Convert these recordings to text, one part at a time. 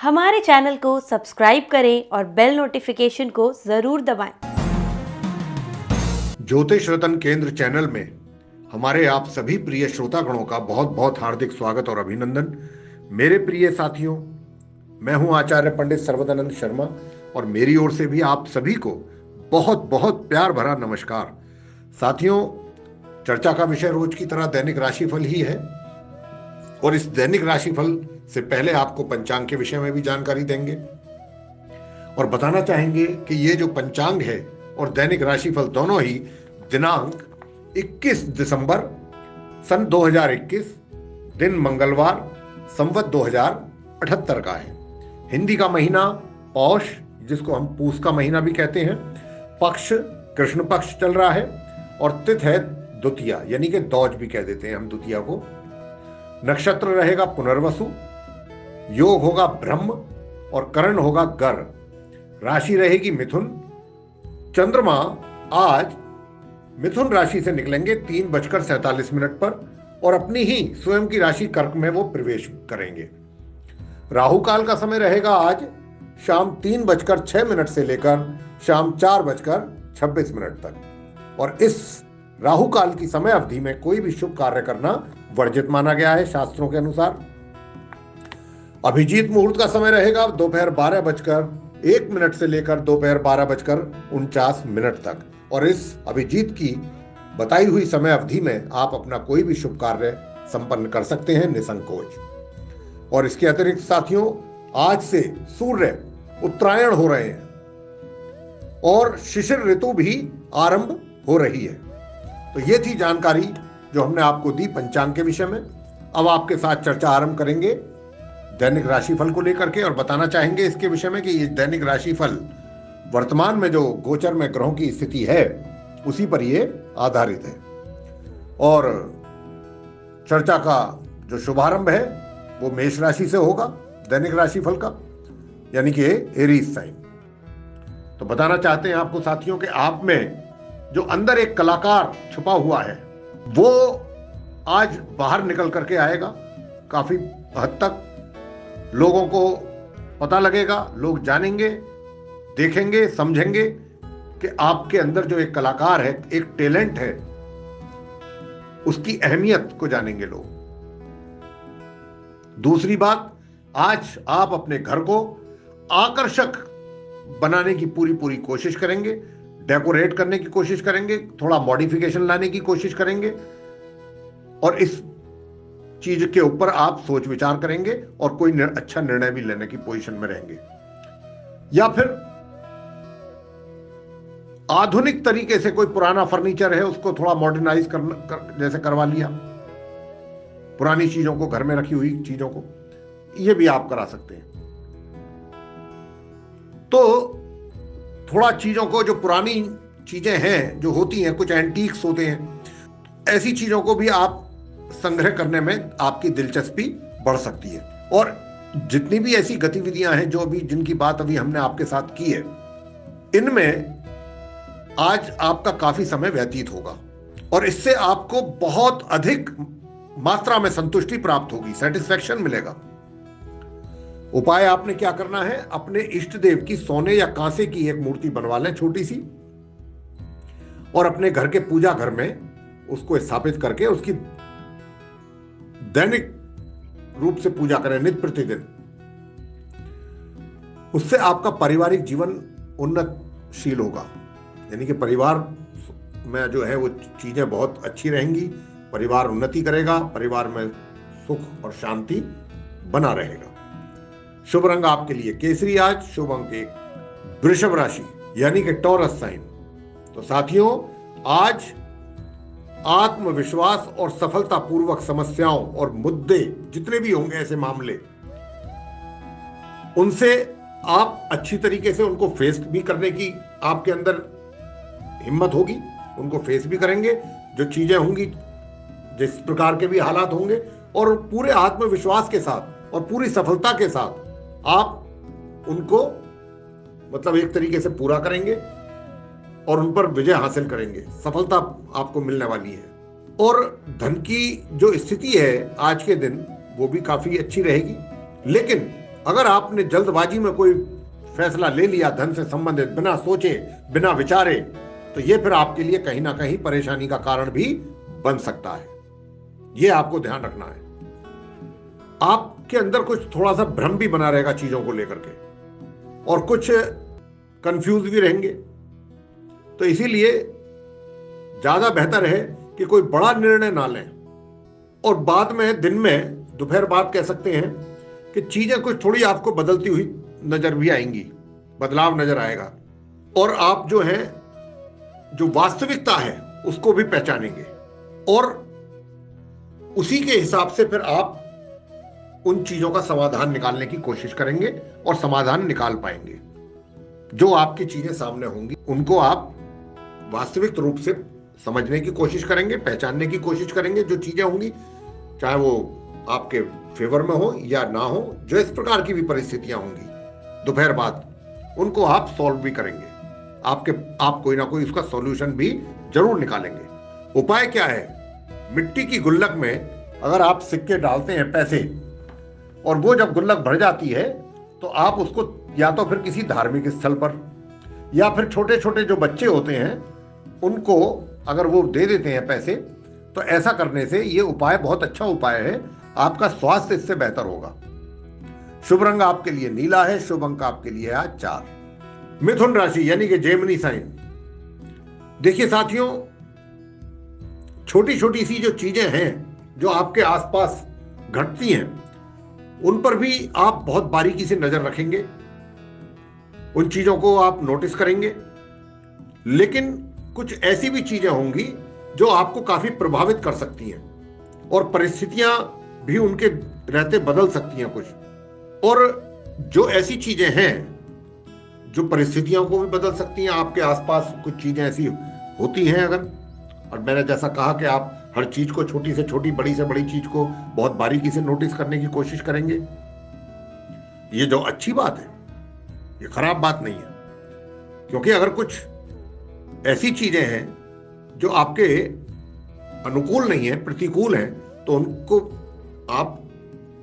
हमारे चैनल को सब्सक्राइब करें और बेल नोटिफिकेशन को जरूर दबाएं। ज्योतिष रतन केंद्र चैनल में हमारे आप सभी प्रिय श्रोतागणों का बहुत बहुत हार्दिक स्वागत और अभिनंदन। मेरे प्रिय साथियों, मैं हूं आचार्य पंडित सर्वदानंद शर्मा और मेरी ओर से भी आप सभी को बहुत बहुत प्यार भरा नमस्कार। साथियों, चर्चा का विषय रोज की तरह दैनिक राशिफल ही है और इस दैनिक राशिफल से पहले आपको पंचांग के विषय में भी जानकारी देंगे और बताना चाहेंगे कि ये जो पंचांग है और दैनिक राशिफल दोनों ही दिनांक 21 दिसंबर सन 2021 दिन मंगलवार संवत 2078 का है। हिंदी का महीना पौष, जिसको हम पूस का महीना भी कहते हैं, पक्ष कृष्ण पक्ष चल रहा है और तिथि है द्वितीया, यानी कि दौज भी कह देते हैं हम द्वितीया को। नक्षत्र रहेगा पुनर्वसु, योग होगा ब्रह्म और करण होगा गर। राशि रहेगी मिथुन। चंद्रमा आज मिथुन राशि से निकलेंगे 3:47 पर और अपनी ही स्वयं की राशि कर्क में वो प्रवेश करेंगे। राहु काल का समय रहेगा आज शाम 3:06 से लेकर शाम 4:26 तक और इस राहु काल की समय अवधि में कोई भी शुभ कार्य करना वर्जित माना गया है शास्त्रों के अनुसार। अभिजीत मुहूर्त का समय रहेगा दोपहर 12:01 से लेकर दोपहर 12:49 तक और इस अभिजीत की बताई हुई समय अवधि में आप अपना कोई भी शुभ कार्य संपन्न कर सकते हैं निसंकोच। और इसके अतिरिक्त साथियों, आज से सूर्य उत्तरायण हो रहे हैं और शिशिर ऋतु भी आरंभ हो रही है। तो ये थी जानकारी जो हमने आपको दी पंचांग के विषय में। अब आपके साथ चर्चा आरंभ करेंगे दैनिक राशिफल को लेकर के और बताना चाहेंगे इसके विषय में कि ये दैनिक राशिफल वर्तमान में जो गोचर में ग्रहों की स्थिति है उसी पर ये आधारित है। और चर्चा का जो शुभारंभ है वो मेष राशि से होगा दैनिक राशिफल का, यानी कि एरीज साइन। तो बताना चाहते हैं आपको साथियों कि आप में जो अंदर एक कलाकार छुपा हुआ है वो आज बाहर निकल करके आएगा। काफी हद तक लोगों को पता लगेगा, लोग जानेंगे, देखेंगे, समझेंगे कि आपके अंदर जो एक कलाकार है, एक टैलेंट है, उसकी अहमियत को जानेंगे लोग। दूसरी बात, आज आप अपने घर को आकर्षक बनाने की पूरी कोशिश करेंगे, डेकोरेट करने की कोशिश करेंगे, थोड़ा मॉडिफिकेशन लाने की कोशिश करेंगे और इस चीज के ऊपर आप सोच विचार करेंगे और कोई अच्छा निर्णय भी लेने की पोजीशन में रहेंगे। या फिर आधुनिक तरीके से कोई पुराना फर्नीचर है उसको थोड़ा मॉडर्नाइज जैसे करवा लिया, पुरानी चीजों को, घर में रखी हुई चीजों को, ये भी आप करा सकते हैं। तो थोड़ा चीजों को, जो पुरानी चीजें हैं जो होती हैं, कुछ एंटीक्स होते हैं, ऐसी चीजों को भी आप संग्रह करने में आपकी दिलचस्पी बढ़ सकती है। और जितनी भी ऐसी गतिविधियां हैं जो अभी, जिनकी बात अभी हमने आपके साथ की है, इनमें आज आपका काफी समय व्यतीत होगा और इससे आपको बहुत अधिक मात्रा में संतुष्टि प्राप्त होगी, सेटिस्फैक्शन मिलेगा। उपाय आपने क्या करना है, अपने इष्ट देव की सोने या कांसे की एक मूर्ति बनवा लें छोटी सी और अपने घर के पूजा घर में उसको स्थापित करके उसकी दैनिक रूप से पूजा करें नित्य प्रतिदिन। उससे आपका पारिवारिक जीवन उन्नतशील होगा, यानी कि परिवार में जो है वो चीजें बहुत अच्छी रहेंगी, परिवार उन्नति करेगा, परिवार में सुख और शांति बना रहेगा। शुभ रंग आपके लिए केसरी, आज शुभ अंक 1, वृषभ राशि यानी कि टॉरस साइन। तो साथियों, आज आत्मविश्वास और सफलता पूर्वक समस्याओं और मुद्दे जितने भी होंगे, ऐसे मामले, उनसे आप अच्छी तरीके से उनको फेस भी करने की आपके अंदर हिम्मत होगी, उनको फेस भी करेंगे। जो चीजें होंगी, जिस प्रकार के भी हालात होंगे, और पूरे आत्मविश्वास के साथ और पूरी सफलता के साथ आप उनको मतलब एक तरीके से पूरा करेंगे और उन पर विजय हासिल करेंगे, सफलता आपको मिलने वाली है। और धन की जो स्थिति है आज के दिन वो भी काफी अच्छी रहेगी, लेकिन अगर आपने जल्दबाजी में कोई फैसला ले लिया धन से संबंधित, बिना सोचे बिना विचारे, तो यह फिर आपके लिए कहीं ना कहीं परेशानी का कारण भी बन सकता है। यह आपको ध्यान रखना है। आपके अंदर कुछ थोड़ा सा भ्रम भी बना रहेगा चीजों को लेकर के, और कुछ कंफ्यूज भी रहेंगे। तो इसीलिए ज्यादा बेहतर है कि कोई बड़ा निर्णय ना लें, और बाद में दिन में दोपहर बाद कह सकते हैं कि चीजें कुछ थोड़ी आपको बदलती हुई नजर भी आएंगी, बदलाव नजर आएगा, और आप जो है जो वास्तविकता है उसको भी पहचानेंगे, और उसी के हिसाब से फिर आप उन चीजों का समाधान निकालने की कोशिश करेंगे और समाधान निकाल पाएंगे। जो आपकी चीजें सामने होंगी उनको आप वास्तविक रूप से समझने की कोशिश करेंगे, पहचानने की कोशिश करेंगे। जो चीजें होंगी, चाहे वो आपके फेवर में हो या ना हो, जो इस प्रकार की भी परिस्थितियां होंगी दोपहर बाद, उनको आप सॉल्व भी करेंगे। आप कोई ना कोई उसका सॉल्यूशन भी जरूर निकालेंगे। उपाय क्या है? मिट्टी की गुल्लक में अगर आप सिक्के डालते हैं पैसे, और वो जब गुल्लक भर जाती है तो आप उसको या तो फिर किसी धार्मिक स्थल पर, या फिर छोटे छोटे जो बच्चे होते हैं उनको अगर वो दे देते हैं पैसे, तो ऐसा करने से ये उपाय बहुत अच्छा उपाय है। आपका स्वास्थ्य इससे बेहतर होगा। शुभ रंग आपके लिए नीला है। शुभ अंक आपके लिए आज 4। मिथुन राशि यानी कि जेमिनी साइन। देखिए साथियों, छोटी छोटी सी जो चीजें हैं जो आपके आसपास घटती हैं, उन पर भी आप बहुत बारीकी से नजर रखेंगे, उन चीजों को आप नोटिस करेंगे। लेकिन कुछ ऐसी भी चीजें होंगी जो आपको काफी प्रभावित कर सकती हैं, और परिस्थितियां भी उनके रहते बदल सकती हैं कुछ। और जो ऐसी चीजें हैं जो परिस्थितियों को भी बदल सकती हैं, आपके आसपास कुछ चीजें ऐसी होती हैं अगर, और मैंने जैसा कहा कि आप हर चीज को, छोटी से छोटी, बड़ी से बड़ी चीज को बहुत बारीकी से नोटिस करने की कोशिश करेंगे। ये जो अच्छी बात है, ये खराब बात नहीं है, क्योंकि अगर कुछ ऐसी चीजें हैं जो आपके अनुकूल नहीं है, प्रतिकूल हैं, तो उनको आप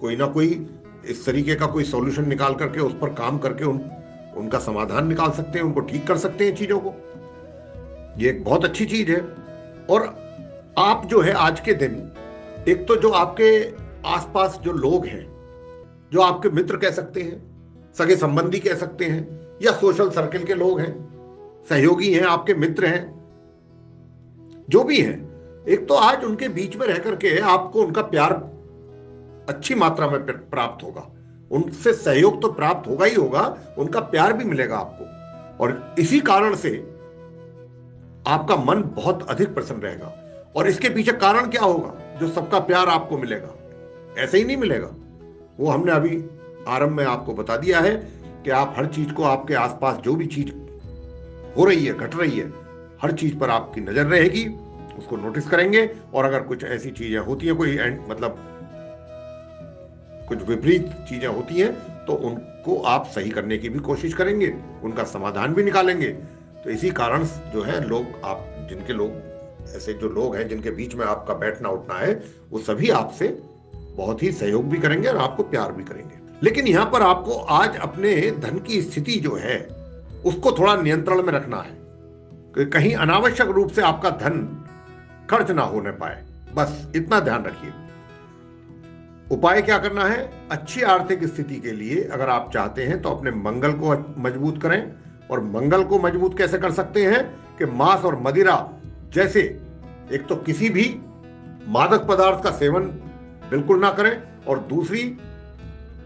कोई ना कोई इस तरीके का कोई सॉल्यूशन निकाल करके, उस पर काम करके उनका समाधान निकाल सकते हैं, उनको ठीक कर सकते हैं चीजों को। ये एक बहुत अच्छी चीज है। और आप जो है आज के दिन, एक तो जो आपके आसपास जो लोग हैं, जो आपके मित्र कह सकते हैं, सगे संबंधी कह सकते हैं, या सोशल सर्कल के लोग हैं, सहयोगी हैं, आपके मित्र हैं, जो भी हैं, एक तो आज उनके बीच में रह करके आपको उनका प्यार अच्छी मात्रा में प्राप्त होगा। उनसे सहयोग तो प्राप्त होगा ही होगा, उनका प्यार भी मिलेगा आपको, और इसी कारण से आपका मन बहुत अधिक प्रसन्न रहेगा। और इसके पीछे कारण क्या होगा? जो सबका प्यार आपको मिलेगा, ऐसे ही नहीं मिलेगा। वो हमने अभी आरंभ में आपको बता दिया है कि आप हर चीज को, आपके आसपास जो भी चीज हो रही है, घट रही है, हर चीज पर आपकी नजर रहेगी, उसको नोटिस करेंगे। और अगर कुछ ऐसी चीजें होती है, कोई मतलब कुछ विपरीत चीजें होती हैं, तो उनको आप सही करने की भी कोशिश करेंगे, उनका समाधान भी निकालेंगे। तो इसी कारण जो है लोग, आप जिनके लोग ऐसे जो लोग हैं जिनके बीच में आपका बैठना उठना है, वो सभी आपसे बहुत ही सहयोग भी करेंगे और आपको प्यार भी करेंगे। लेकिन यहां पर आपको आज अपने धन की स्थिति जो है उसको थोड़ा नियंत्रण में रखना है, कि कहीं अनावश्यक रूप से आपका धन खर्च ना होने पाए, बस इतना ध्यान रखिए। उपाय क्या करना है? अच्छी आर्थिक स्थिति के लिए अगर आप चाहते हैं तो अपने मंगल को मजबूत करें। और मंगल को मजबूत कैसे कर सकते हैं? कि मांस और मदिरा जैसे, एक तो किसी भी मादक पदार्थ का सेवन बिल्कुल ना करें, और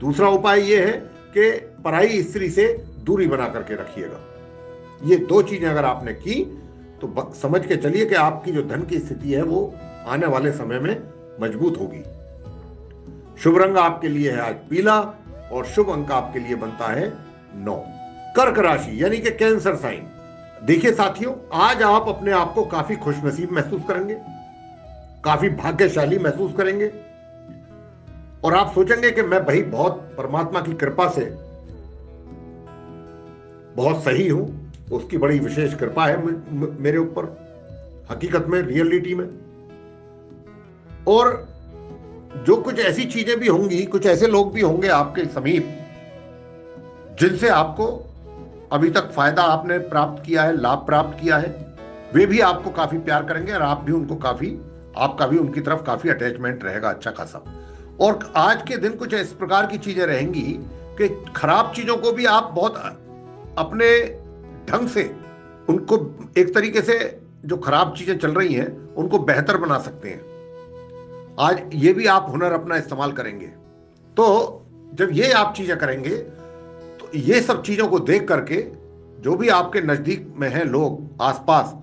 दूसरा उपाय यह है कि पराई स्त्री से दूरी बना करके रखिएगा। ये 2 चीजें अगर आपने की तो समझ के चलिए कि आपकी जो धन की स्थिति है वो आने वाले समय में मजबूत होगी। शुभ रंग आपके लिए है आज पीला, और शुभ अंक आपके लिए बनता है 9। कर्क राशि यानी कि कैंसर साइन। देखिए साथियों, आज आप अपने आप को काफी खुशनसीब महसूस करेंगे, काफी भाग्यशाली महसूस करेंगे, और आप सोचेंगे कि मैं भाई बहुत परमात्मा की कृपा से बहुत सही हूं, उसकी बड़ी विशेष कृपा है मेरे ऊपर, हकीकत में, रियलिटी में। और जो कुछ ऐसी चीजें भी होंगी, कुछ ऐसे लोग भी होंगे आपके समीप जिनसे आपको अभी तक फायदा आपने प्राप्त किया है, लाभ प्राप्त किया है, वे भी आपको काफी प्यार करेंगे और आप भी उनको काफी, आपका भी उनकी तरफ काफी अटैचमेंट रहेगा अच्छा खासा। और आज के दिन कुछ इस प्रकार की चीजें रहेंगी कि खराब चीजों को भी आप बहुत अपने ढंग से उनको, एक तरीके से जो खराब चीजें चल रही हैं उनको बेहतर बना सकते हैं। आज ये भी आप हुनर अपना इस्तेमाल करेंगे। तो जब ये आप चीजें करेंगे तो ये सब चीजों को देख करके जो भी आपके नजदीक में हैं लोग आसपास,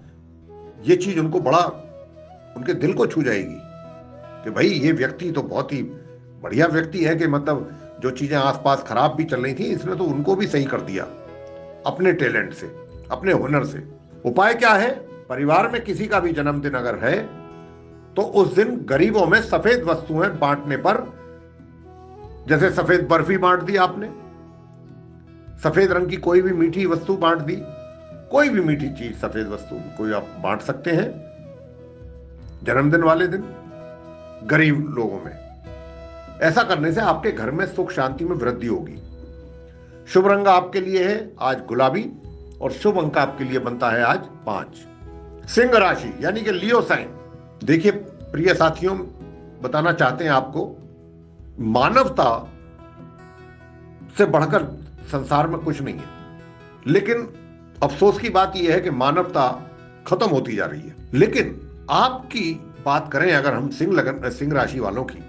ये चीज उनको बड़ा, उनके दिल को छू जाएगी कि भाई ये व्यक्ति तो बहुत ही बढ़िया व्यक्ति है, कि मतलब जो चीजें आसपास खराब भी चल रही थी इसने तो उनको भी सही कर दिया अपने टैलेंट से, अपने हुनर से। उपाय क्या है? परिवार में किसी का भी जन्मदिन अगर है तो उस दिन गरीबों में सफेद वस्तुएं बांटने पर, जैसे सफेद बर्फी बांट दी आपने, सफेद रंग की कोई भी मीठी वस्तु बांट दी, कोई भी मीठी चीज सफेद वस्तु कोई आप बांट सकते हैं जन्मदिन वाले दिन गरीब लोगों में। ऐसा करने से आपके घर में सुख शांति में वृद्धि होगी। शुभ रंग आपके लिए है आज गुलाबी और शुभ अंक आपके लिए बनता है आज 5। सिंह राशि यानी कि लियो साइन। देखिए प्रिय साथियों, बताना चाहते हैं आपको, मानवता से बढ़कर संसार में कुछ नहीं है, लेकिन अफसोस की बात यह है कि मानवता खत्म होती जा रही है। लेकिन आपकी बात करें अगर हम सिंह राशि वालों की,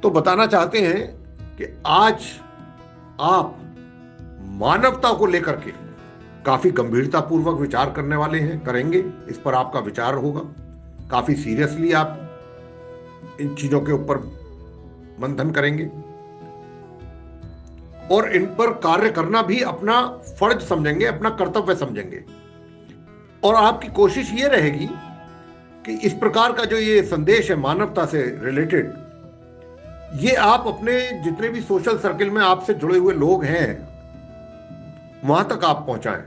तो बताना चाहते हैं कि आज आप मानवता को लेकर के काफी गंभीरता पूर्वक विचार करने वाले हैं, करेंगे, इस पर आपका विचार होगा। काफी सीरियसली आप इन चीजों के ऊपर मंथन करेंगे और इन पर कार्य करना भी अपना फर्ज समझेंगे, अपना कर्तव्य समझेंगे। और आपकी कोशिश ये रहेगी कि इस प्रकार का जो ये संदेश है मानवता से रिलेटेड, ये आप अपने जितने भी सोशल सर्किल में आपसे जुड़े हुए लोग हैं वहां तक आप पहुंचाएं।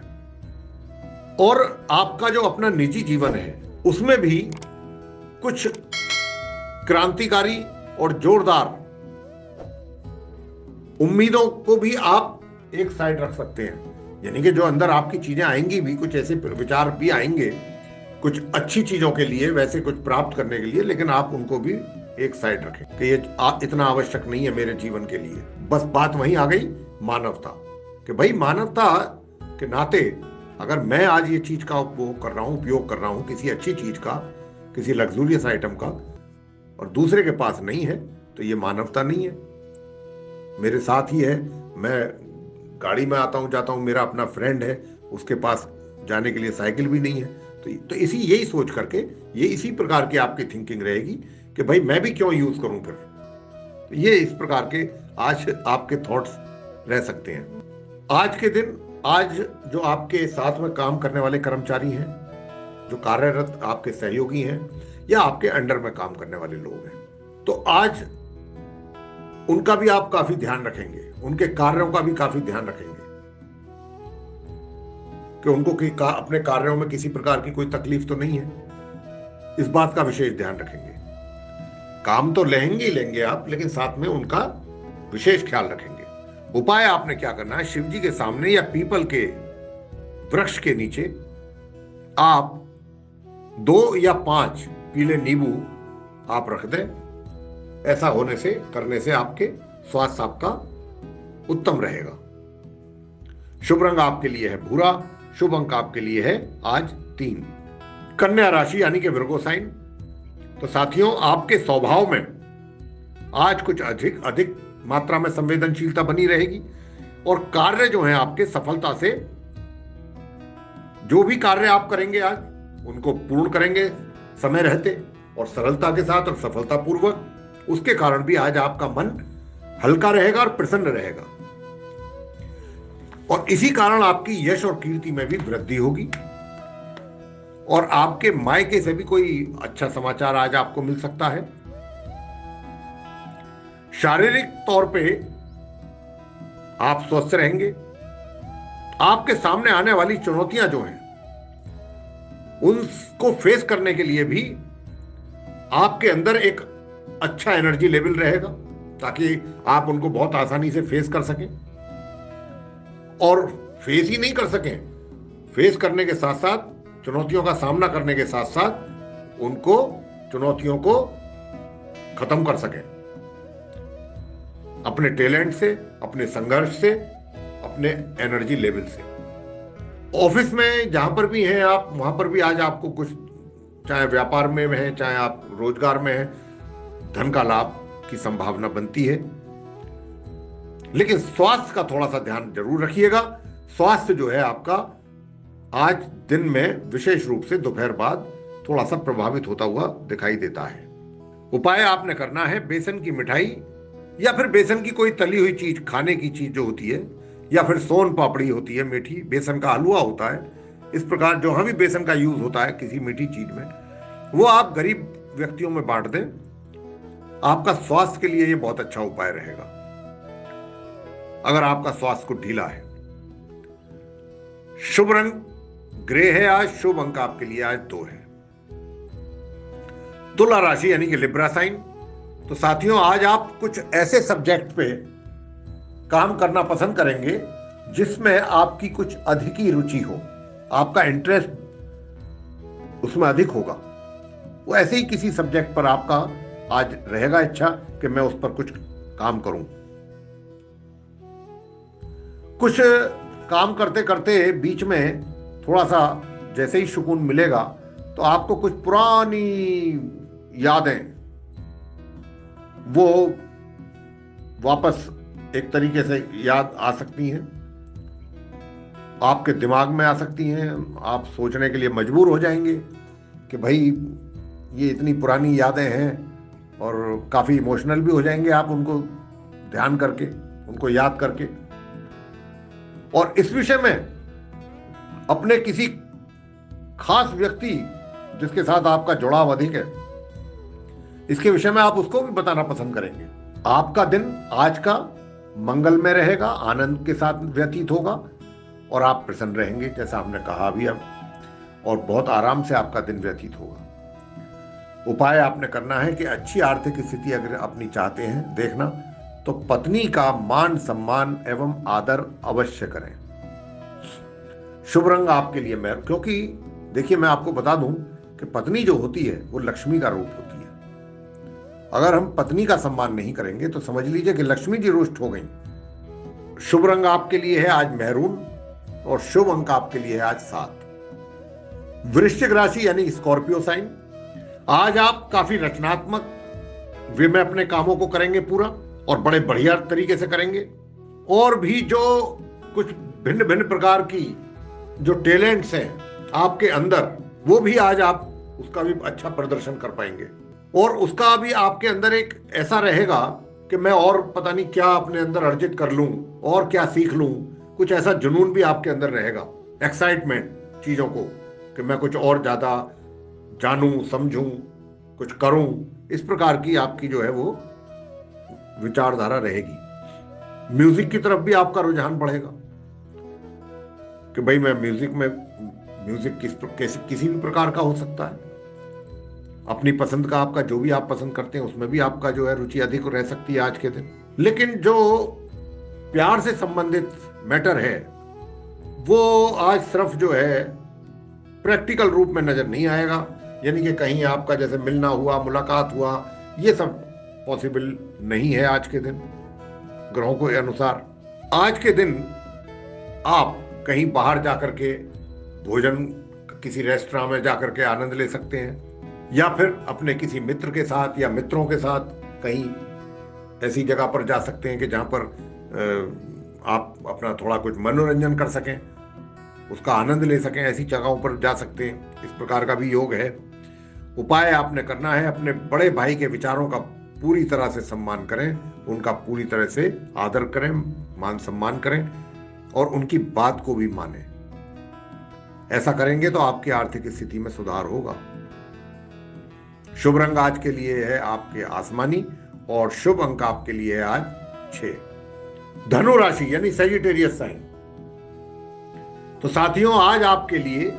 और आपका जो अपना निजी जीवन है उसमें भी कुछ क्रांतिकारी और जोरदार उम्मीदों को भी आप एक साइड रख सकते हैं। यानी कि जो अंदर आपकी चीजें आएंगी भी, कुछ ऐसे विचार भी आएंगे कुछ अच्छी चीजों के लिए, वैसे कुछ प्राप्त करने के लिए, लेकिन आप उनको भी एक साइड रखें कि ये इतना आवश्यक नहीं है मेरे जीवन के लिए। बस बात वहीं आ गई मानवता, कि भाई मानवता के नाते अगर मैं आज ये चीज का उपयोग कर रहा हूं किसी अच्छी चीज का, किसी लग्जूरियस आइटम का, और दूसरे के पास नहीं है, तो ये मानवता नहीं है। मेरे साथ ही है, मैं गाड़ी में आता हूं जाता हूं, मेरा अपना फ्रेंड है, उसके पास जाने के लिए साइकिल भी नहीं है, तो इसी यही सोच करके ये इसी प्रकार की आपकी थिंकिंग रहेगी कि भाई मैं भी क्यों यूज करूं फिर। तो ये इस प्रकार के आज आपके थॉट्स रह सकते हैं। आज के दिन, आज जो आपके साथ में काम करने वाले कर्मचारी हैं, जो कार्यरत आपके सहयोगी हैं या आपके अंडर में काम करने वाले लोग हैं, तो आज उनका भी आप काफी ध्यान रखेंगे, उनके कार्यों का भी काफी ध्यान रखेंगे कि उनको अपने कार्यों में किसी प्रकार की कोई तकलीफ तो नहीं है, इस बात का विशेष ध्यान रखेंगे। काम तो लेंगे आप, लेकिन साथ में उनका विशेष ख्याल रखेंगे। उपाय आपने क्या करना है, शिव जी के सामने या पीपल के वृक्ष के नीचे आप 2 या 5 पीले नींबू आप रख दें। ऐसा होने से, करने से आपके स्वास्थ्य आपका उत्तम रहेगा। शुभ रंग आपके लिए है भूरा, शुभ अंक आपके लिए है आज 3। कन्या राशि यानी कि विर्गो साइन। तो साथियों, आपके स्वभाव में आज कुछ अधिक मात्रा में संवेदनशीलता बनी रहेगी और कार्य जो है आपके सफलता से, जो भी कार्य आप करेंगे आज उनको पूर्ण करेंगे समय रहते और सरलता के साथ और सफलता पूर्वक। उसके कारण भी आज आपका मन हल्का रहेगा और प्रसन्न रहेगा और इसी कारण आपकी यश और कीर्ति में भी वृद्धि होगी। और आपके मायके से भी कोई अच्छा समाचार आज आपको मिल सकता है। शारीरिक तौर पे आप स्वस्थ रहेंगे। आपके सामने आने वाली चुनौतियां जो हैं उनको फेस करने के लिए भी आपके अंदर एक अच्छा एनर्जी लेवल रहेगा ताकि आप उनको बहुत आसानी से फेस कर सकें। और फेस ही नहीं कर सकें, फेस करने के साथ साथ, चुनौतियों का सामना करने के साथ साथ उनको चुनौतियों को खत्म कर सकें अपने टैलेंट से, अपने संघर्ष से, अपने एनर्जी लेवल से। ऑफिस में जहां पर भी हैं आप, वहां पर भी आज आपको कुछ, चाहे व्यापार में हैं, चाहे आप रोजगार में हैं, धन का लाभ की संभावना बनती है। लेकिन स्वास्थ्य का थोड़ा सा ध्यान जरूर रखिएगा। स्वास्थ्य जो है आपका आज दिन में विशेष रूप से दोपहर बाद थोड़ा सा प्रभावित होता हुआ दिखाई देता है। उपाय आपने करना है बेसन की मिठाई या फिर बेसन की कोई तली हुई चीज, खाने की चीज जो होती है, या फिर सोन पापड़ी होती है मीठी, बेसन का हलवा होता है, इस प्रकार जहां भी बेसन का यूज होता है किसी मीठी चीज में, वो आप गरीब व्यक्तियों में बांट दें। आपका स्वास्थ्य के लिए ये बहुत अच्छा उपाय रहेगा अगर आपका स्वास्थ्य को ढीला है। शुभ रंग ग्रे है आज, शुभ अंक आपके लिए आज 2 है। तुला राशि यानी कि लिब्रा साइन। तो साथियों, आज आप कुछ ऐसे सब्जेक्ट पे काम करना पसंद करेंगे जिसमें आपकी कुछ अधिक ही रुचि हो, आपका इंटरेस्ट उसमें अधिक होगा। वो ऐसे ही किसी सब्जेक्ट पर आपका आज रहेगा इच्छा कि मैं उस पर कुछ काम करूं। कुछ काम करते करते बीच में थोड़ा सा जैसे ही सुकून मिलेगा तो आपको कुछ पुरानी यादें वो वापस एक तरीके से याद आ सकती हैं, आपके दिमाग में आ सकती हैं। आप सोचने के लिए मजबूर हो जाएंगे कि भाई ये इतनी पुरानी यादें हैं, और काफ़ी इमोशनल भी हो जाएंगे आप उनको ध्यान करके, उनको याद करके। और इस विषय में अपने किसी खास व्यक्ति जिसके साथ आपका जुड़ाव अधिक है, इसके विषय में आप उसको भी बताना पसंद करेंगे। आपका दिन आज का मंगलमय रहेगा, आनंद के साथ व्यतीत होगा और आप प्रसन्न रहेंगे, जैसा हमने कहा अभी अब, और बहुत आराम से आपका दिन व्यतीत होगा। उपाय आपने करना है कि अच्छी आर्थिक स्थिति अगर अपनी चाहते हैं देखना, तो पत्नी का मान सम्मान एवं आदर अवश्य करें। शुभ रंग आपके लिए मैं, क्योंकि देखिए मैं आपको बता दूं कि पत्नी जो होती है वो लक्ष्मी का रूप होती है। अगर हम पत्नी का सम्मान नहीं करेंगे तो समझ लीजिए कि लक्ष्मी जी रुष्ट हो गई। शुभ रंग आपके लिए है आज मैरून और शुभ अंक आपके लिए है आज 7। वृश्चिक राशि यानी स्कॉर्पियो साइन। आज आप काफी रचनात्मक वे में अपने कामों को करेंगे पूरा, और बड़े बढ़िया तरीके से करेंगे। और भी जो कुछ भिन्न भिन्न प्रकार की जो टैलेंट्स हैं आपके अंदर, वो भी आज आप उसका भी अच्छा प्रदर्शन कर पाएंगे। और उसका भी आपके अंदर एक ऐसा रहेगा कि मैं और पता नहीं क्या अपने अंदर अर्जित कर लूं और क्या सीख लूं, कुछ ऐसा जुनून भी आपके अंदर रहेगा, एक्साइटमेंट चीजों को, कि मैं कुछ और ज्यादा जानूं, समझूं, कुछ करूं। इस प्रकार की आपकी जो है वो विचारधारा रहेगी। म्यूजिक की तरफ भी आपका रुझान बढ़ेगा कि भाई मैं म्यूजिक किसी भी प्रकार का हो सकता है, अपनी पसंद का, आपका जो भी आप पसंद करते हैं उसमें भी आपका जो है रुचि अधिक रह सकती है आज के दिन। लेकिन जो प्यार से संबंधित मैटर है वो आज सिर्फ जो है प्रैक्टिकल रूप में नजर नहीं आएगा, यानी कि कहीं आपका जैसे मिलना हुआ, मुलाकात हुआ, ये सब पॉसिबल नहीं है आज के दिन ग्रहों के अनुसार। आज के दिन आप कहीं बाहर जाकर के भोजन, किसी रेस्टोरेंट में जाकर के आनंद ले सकते हैं, या फिर अपने किसी मित्र के साथ या मित्रों के साथ कहीं ऐसी जगह पर जा सकते हैं कि जहां पर आप अपना थोड़ा कुछ मनोरंजन कर सकें, उसका आनंद ले सकें, ऐसी जगहों पर जा सकते हैं। इस प्रकार का भी योग है। उपाय आपने करना है अपने बड़े भाई के विचारों का पूरी तरह से सम्मान करें, उनका पूरी तरह से आदर करें, मान सम्मान करें और उनकी बात को भी मानें। ऐसा करेंगे तो आपकी आर्थिक स्थिति में सुधार होगा। शुभ रंग आज के लिए है आपके आसमानी और शुभ अंक आपके लिए है आज 6। धनु राशि यानी सैजिटेरियस साइन। तो साथियों, आज आपके लिए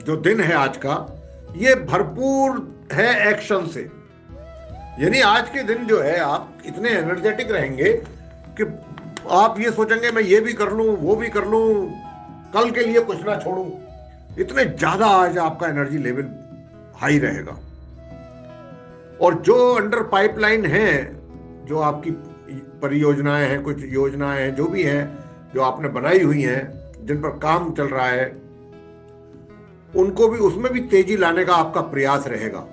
जो दिन है आज का, ये भरपूर है एक्शन से। यानी आज के दिन जो है आप इतने एनर्जेटिक रहेंगे कि आप ये सोचेंगे मैं ये भी कर लूं, वो भी कर लूं, कल के लिए कुछ ना छोड़ूं। इतने ज्यादा आज आपका एनर्जी लेवल हाई रहेगा। और जो अंडर पाइपलाइन है, जो आपकी परियोजनाएं हैं, कुछ योजनाएं हैं, जो भी हैं, जो आपने बनाई हुई हैं, जिन पर काम चल रहा है, उनको भी, उसमें भी तेजी लाने का आपका प्रयास रहेगा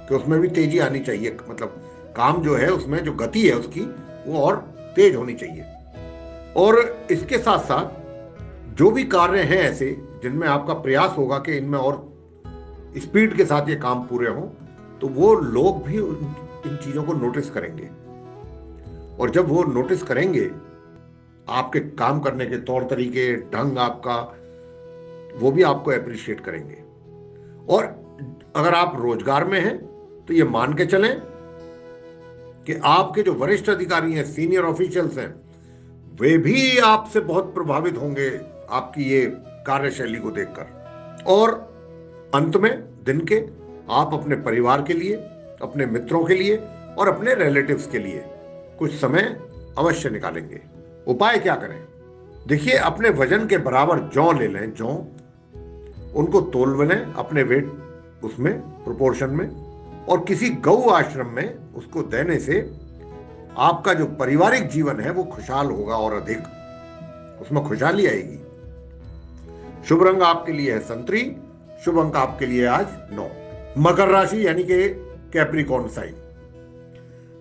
कि उसमें भी तेजी आनी चाहिए। मतलब काम जो है उसमें जो गति है उसकी, वो और तेज होनी चाहिए। और इसके साथ साथ जो भी कार्य हैं ऐसे जिनमें आपका प्रयास होगा कि इनमें और स्पीड के साथ ये काम पूरे हों, तो वो लोग भी इन चीजों को नोटिस करेंगे। और जब वो नोटिस करेंगे आपके काम करने के तौर तरीके, ढंग आपका, वो भी आपको अप्रिशिएट करेंगे। और अगर आप रोजगार में हैं तो ये मान के चलें कि आपके जो वरिष्ठ अधिकारी हैं, सीनियर ऑफिशियल्स हैं, वे भी आपसे बहुत प्रभावित होंगे आपकी ये कार्यशैली को देखकर। और अंत में दिन के आप अपने परिवार के लिए, अपने मित्रों के लिए और अपने रिलेटिव्स के लिए कुछ समय अवश्य निकालेंगे। उपाय क्या करें? देखिए, अपने वजन के बराबर जौ ले लें, जौ, उनको तोल लें अपने वेट उसमें प्रोपोर्शन में, और किसी गौ आश्रम में उसको देने से आपका जो पारिवारिक जीवन है वो खुशहाल होगा और अधिक उसमें खुशहाली आएगी। शुभ रंग आपके लिए है संतरी, शुभ अंक आपके लिए आज 9। मकर राशि यानी कि कैप्रिकॉर्न साइन।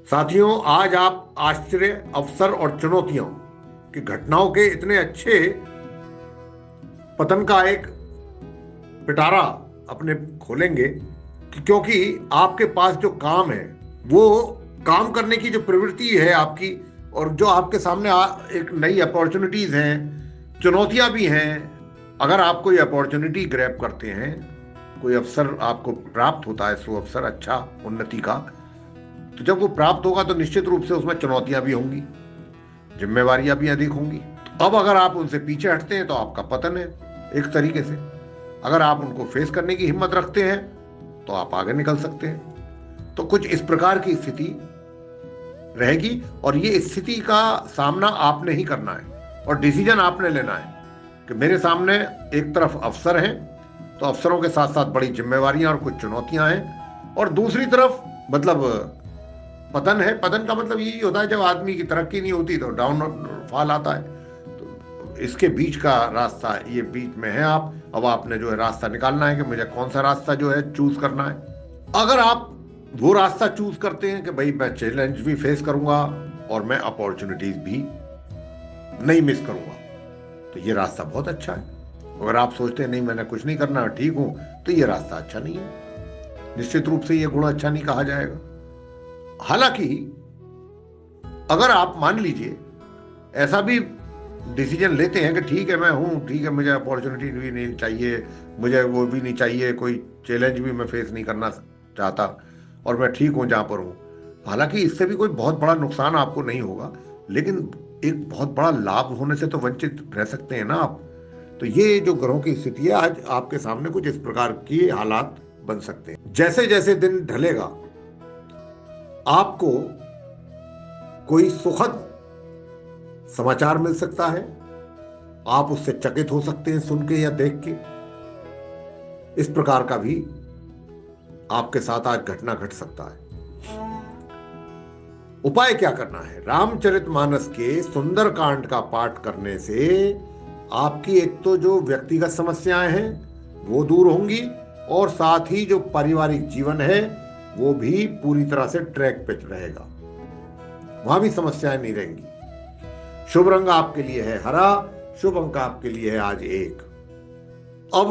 साथियों, आज आप आश्चर्य, अवसर और चुनौतियों की घटनाओं के इतने अच्छे पतन का एक पिटारा अपने खोलेंगे कि, क्योंकि आपके पास जो काम है, वो काम करने की जो प्रवृत्ति है आपकी, और जो आपके सामने एक नई अपॉर्चुनिटीज हैं, चुनौतियां भी हैं। अगर आप कोई अपॉर्चुनिटी ग्रैब करते हैं, कोई अवसर आपको प्राप्त होता है, सो अवसर अच्छा उन्नति का, तो जब वो प्राप्त होगा तो निश्चित रूप से उसमें चुनौतियां भी होंगी, जिम्मेवारियां भी अधिक होंगी। अब अगर आप उनसे पीछे हटते हैं तो आपका पतन है एक तरीके से। अगर आप उनको फेस करने की हिम्मत रखते हैं तो आप आगे निकल सकते हैं। तो कुछ इस प्रकार की स्थिति रहेगी, और ये स्थिति का सामना आपने ही करना है और डिसीजन आपने लेना है कि मेरे सामने एक तरफ अवसर हैं, तो अवसरों के साथ साथ बड़ी जिम्मेवारियां और कुछ चुनौतियां हैं, और दूसरी तरफ मतलब पतन है। पतन का मतलब यही होता है जब आदमी की तरक्की नहीं होती तो डाउनफॉल आता है। तो इसके बीच का रास्ता, ये बीच में है आप। अब आपने जो है रास्ता निकालना है कि मुझे कौन सा रास्ता जो है चूज करना है। अगर आप वो रास्ता चूज करते हैं कि भाई मैं चैलेंज भी फेस करूंगा और मैं अपॉर्चुनिटीज भी नहीं मिस करूंगा, तो ये रास्ता बहुत अच्छा है। अगर आप सोचते हैं नहीं मैंने कुछ नहीं करना, ठीक हूं, तो ये रास्ता अच्छा नहीं है। निश्चित रूप से ये गुण अच्छा नहीं कहा जाएगा। हालांकि अगर आप मान लीजिए ऐसा भी डिसीजन लेते हैं कि ठीक है मैं हूं, ठीक है मुझे अपॉर्चुनिटी भी नहीं चाहिए, मुझे वो भी नहीं चाहिए, कोई चैलेंज भी मैं फेस नहीं करना चाहता, और मैं ठीक हूं जहां पर हूं, हालांकि इससे भी कोई बहुत बड़ा नुकसान आपको नहीं होगा, लेकिन एक बहुत बड़ा लाभ होने से तो वंचित रह सकते हैं ना आप। तो ये जो ग्रहों की स्थिति है, आज आपके सामने कुछ इस प्रकार की हालात बन सकते हैं। जैसे जैसे दिन ढलेगा आपको कोई सुखद समाचार मिल सकता है, आप उससे चकित हो सकते हैं सुन के या देख के। इस प्रकार का भी आपके साथ आज घटना घट सकता है। उपाय क्या करना है? रामचरितमानस के सुंदरकांड का पाठ करने से आपकी एक तो जो व्यक्तिगत समस्याएं हैं वो दूर होंगी, और साथ ही जो पारिवारिक जीवन है वो भी पूरी तरह से ट्रैक पे रहेगा, वहां भी समस्याएं नहीं रहेंगी। शुभ रंग आपके लिए है हरा, शुभ अंक आपके लिए है आज 1। अब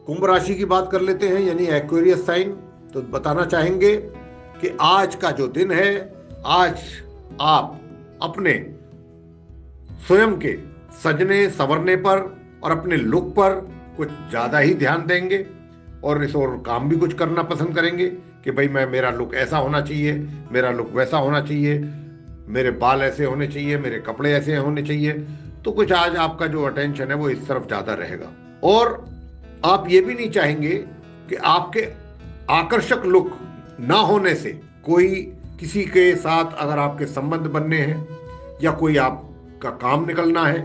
कुंभ राशि की बात कर लेते हैं, यानी एक्वेरियस साइन। तो बताना चाहेंगे कि आज का जो दिन है, आज आप अपने स्वयं के सजने संवरने पर और अपने लुक पर कुछ ज्यादा ही ध्यान देंगे, और इस और काम भी कुछ करना पसंद करेंगे कि भाई मेरा लुक ऐसा होना चाहिए, मेरा लुक वैसा होना चाहिए, मेरे बाल ऐसे होने चाहिए, मेरे कपड़े ऐसे होने चाहिए। तो कुछ आज आपका जो अटेंशन है वो इस तरफ ज्यादा रहेगा। और आप ये भी नहीं चाहेंगे कि आपके आकर्षक लुक ना होने से कोई किसी के साथ अगर आपके संबंध बनने हैं, या कोई आपका काम निकलना है,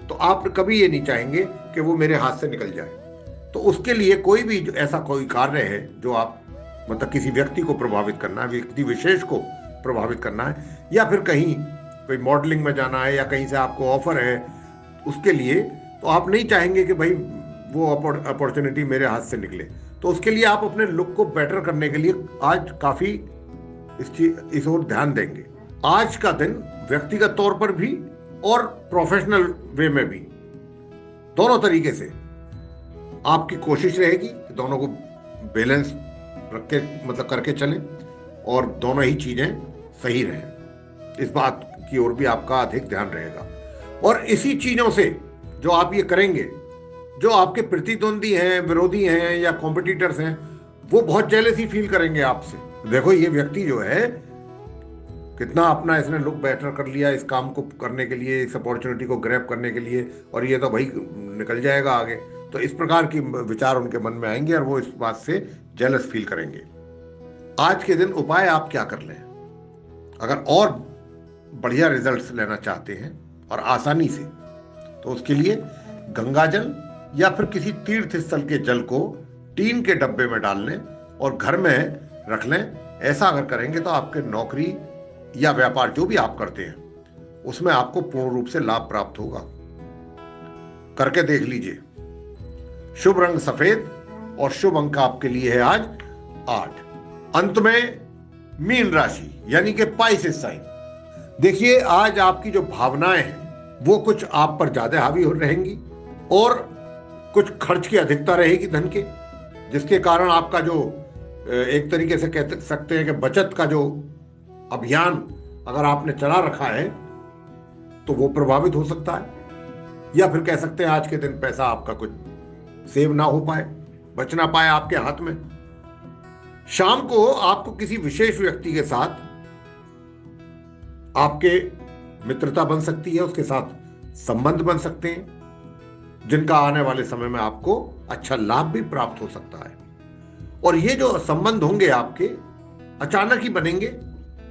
तो आप कभी ये नहीं चाहेंगे कि वो मेरे हाथ से निकल जाए। तो उसके लिए कोई भी ऐसा कोई कार्य है जो आप मतलब किसी व्यक्ति को प्रभावित करना है, व्यक्ति विशेष को प्रभावित करना है, या फिर कहीं कोई मॉडलिंग में जाना है या कहीं से आपको ऑफर है उसके लिए, तो आप नहीं चाहेंगे कि भाई वो अपॉर्चुनिटी मेरे हाथ से निकले। तो उसके लिए आप अपने लुक को बेटर करने के लिए आज काफी इस ओर ध्यान देंगे। आज का दिन व्यक्तिगत तौर पर भी और प्रोफेशनल वे में भी, दोनों तरीके से आपकी कोशिश रहेगी कि दोनों को बैलेंस रख के मतलब करके चलें और दोनों ही चीजें सही रहें। इस बात की ओर भी आपका अधिक ध्यान रहेगा। और इसी चीजों से जो आप ये करेंगे, जो आपके प्रतिद्वंदी हैं, विरोधी हैं या कॉम्पिटिटर्स हैं, वो बहुत जेलसी फील करेंगे आपसे। देखो ये व्यक्ति जो है कितना अपना इसने लुक बेटर कर लिया इस काम को करने के लिए, इस अपॉर्चुनिटी को ग्रैब करने के लिए, और ये तो भाई निकल जाएगा आगे। तो इस प्रकार की विचार उनके मन में आएंगे और वो इस बात से जेलस फील करेंगे। आज के दिन उपाय आप क्या कर लें, अगर और बढ़िया रिजल्ट्स लेना चाहते हैं और आसानी से, तो उसके लिए गंगा जल या फिर किसी तीर्थ स्थल के जल को टीन के डब्बे में डाल लें और घर में रख लें। ऐसा अगर करेंगे तो आपके नौकरी या व्यापार जो भी आप करते हैं उसमें आपको पूर्ण रूप से लाभ प्राप्त होगा। करके देख लीजिए। शुभ रंग सफेद और शुभ अंक आपके लिए है आज 8। अंत में मीन राशि यानी कि पाइसेस साइन। देखिए आज आपकी जो भावनाएं हैं वो कुछ आप पर ज्यादा हावी हो रहेंगी और कुछ खर्च की अधिकता रहेगी धन के, जिसके कारण आपका जो एक तरीके से कह सकते हैं कि बचत का जो अभियान अगर आपने चला रखा है तो वो प्रभावित हो सकता है, या फिर कह सकते हैं आज के दिन पैसा आपका कुछ सेव ना हो पाए, बच ना पाए आपके हाथ में। शाम को आपको किसी विशेष व्यक्ति के साथ आपके मित्रता बन सकती है, उसके साथ संबंध बन सकते हैं जिनका आने वाले समय में आपको अच्छा लाभ भी प्राप्त हो सकता है। और ये जो संबंध होंगे आपके अचानक ही बनेंगे,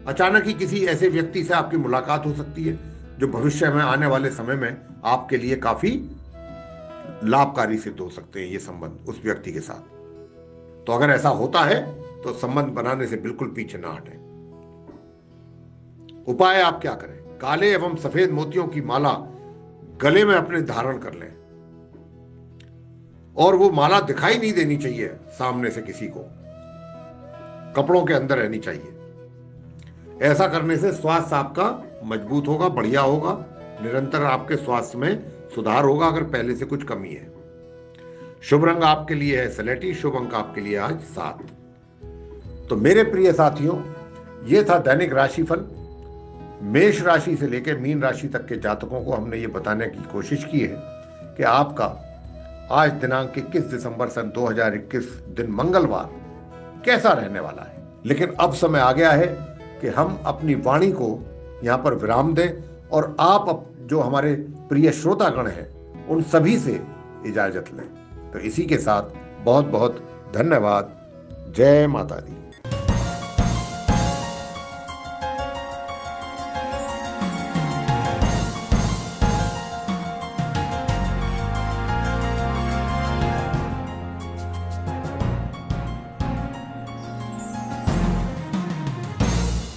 अचानक ही किसी ऐसे व्यक्ति से आपकी मुलाकात हो सकती है जो भविष्य में आने वाले समय में आपके लिए काफी लाभकारी सिद्ध हो सकते हैं ये संबंध उस व्यक्ति के साथ। तो अगर ऐसा होता है तो संबंध बनाने से बिल्कुल पीछे ना हटें। उपाय आप क्या करें, काले एवं सफेद मोतियों की माला गले में अपने धारण कर लें और वो माला दिखाई नहीं देनी चाहिए सामने से किसी को, कपड़ों के अंदर रहनी चाहिए। ऐसा करने से स्वास्थ्य आपका मजबूत होगा, बढ़िया होगा, निरंतर आपके स्वास्थ्य में सुधार होगा अगर पहले से कुछ कमी है। शुभ रंग आपके लिए है सलेटी, शुभ अंक आपके लिए आज 7। तो मेरे प्रिय साथियों, ये था दैनिक राशिफल। मेष राशि से लेकर मीन राशि तक के जातकों को हमने ये बताने की कोशिश की है कि आपका आज दिनांक 21 दिसंबर सन 2021 दिन मंगलवार कैसा रहने वाला है। लेकिन अब समय आ गया है कि हम अपनी वाणी को यहाँ पर विराम दें और आप जो हमारे प्रिय श्रोतागण हैं उन सभी से इजाजत लें। तो इसी के साथ बहुत बहुत धन्यवाद। जय माता दी।